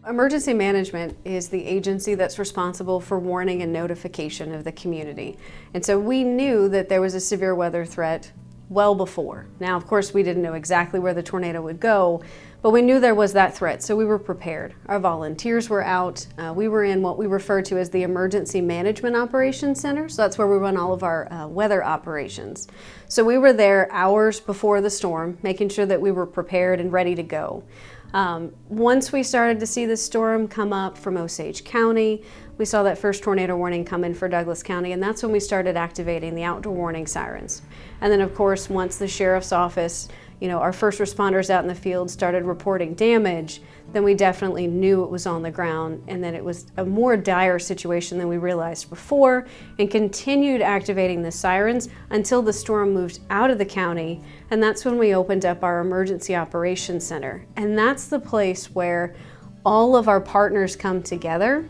Emergency management is the agency that's responsible for warning and notification of the community. And so we knew that there was a severe weather threat well before. Now, of course, we didn't know exactly where the tornado would go, but we knew there was that threat, so we were prepared. Our volunteers were out. We were in what we refer to as the Emergency Management Operations Center, so that's where we run all of our weather operations. So we were there hours before the storm, making sure that we were prepared and ready to go. Once we started to see the storm come up from Osage County, we saw that first tornado warning come in for Douglas County, and that's when we started activating the outdoor warning sirens. And then, of course, once the sheriff's office, our first responders out in the field started reporting damage, then we definitely knew it was on the ground and that it was a more dire situation than we realized before, and continued activating the sirens until the storm moved out of the county. And that's when we opened up our Emergency Operations Center. And that's the place where all of our partners come together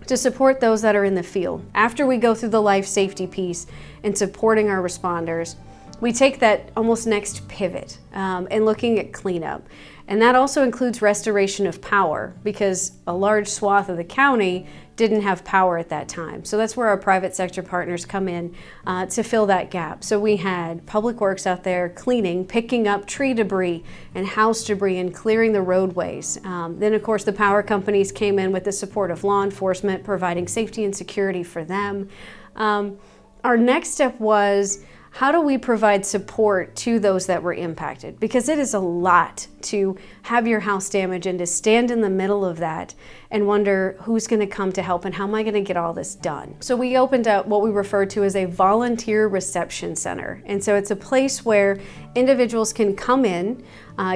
to support those that are in the field. After we go through the life safety piece and supporting our responders, we take that almost next pivot and looking at cleanup. And that also includes restoration of power, because a large swath of the county didn't have power at that time. So that's where our private sector partners come in to fill that gap. So we had Public Works out there cleaning, picking up tree debris and house debris and clearing the roadways. Then of course the power companies came in with the support of law enforcement, providing safety and security for them. Our next step was, how do we provide support to those that were impacted? Because it is a lot to have your house damaged and to stand in the middle of that and wonder who's going to come to help and how am I going to get all this done? So we opened up what we refer to as a volunteer reception center. And so it's a place where individuals can come in,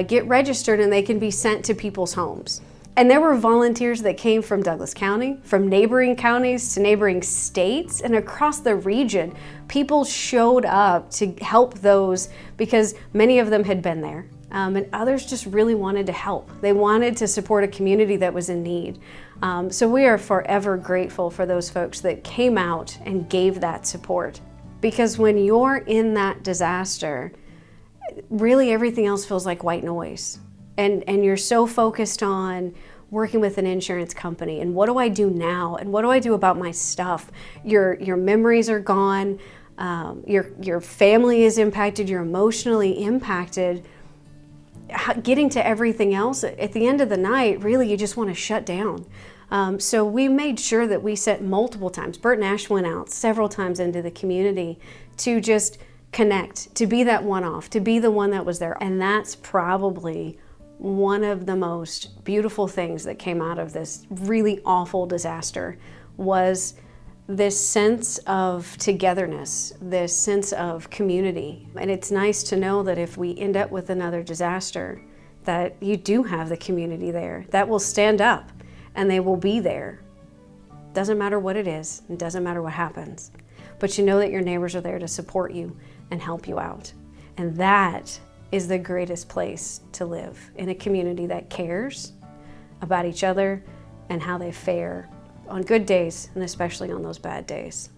get registered, and they can be sent to people's homes. And there were volunteers that came from Douglas County, from neighboring counties to neighboring states, and across the region. People showed up to help those because many of them had been there, and others just really wanted to help. They wanted to support a community that was in need. So we are forever grateful for those folks that came out and gave that support. Because when you're in that disaster, really everything else feels like white noise. And you're so focused on working with an insurance company and what do I do now and what do I do about my stuff? Your memories are gone, your family is impacted, you're emotionally impacted. Getting to everything else, at the end of the night, really you just want to shut down. So we made sure that we set multiple times. Bert Nash went out several times into the community to just connect, to be that one-off, to be the one that was there. And that's probably one of the most beautiful things that came out of this really awful disaster, was this sense of togetherness, this sense of community. And it's nice to know that if we end up with another disaster, that you do have the community there that will stand up and they will be there. Doesn't matter what it is, it doesn't matter what happens, but you know that your neighbors are there to support you and help you out. And that is the greatest place to live, in a community that cares about each other and how they fare on good days and especially on those bad days.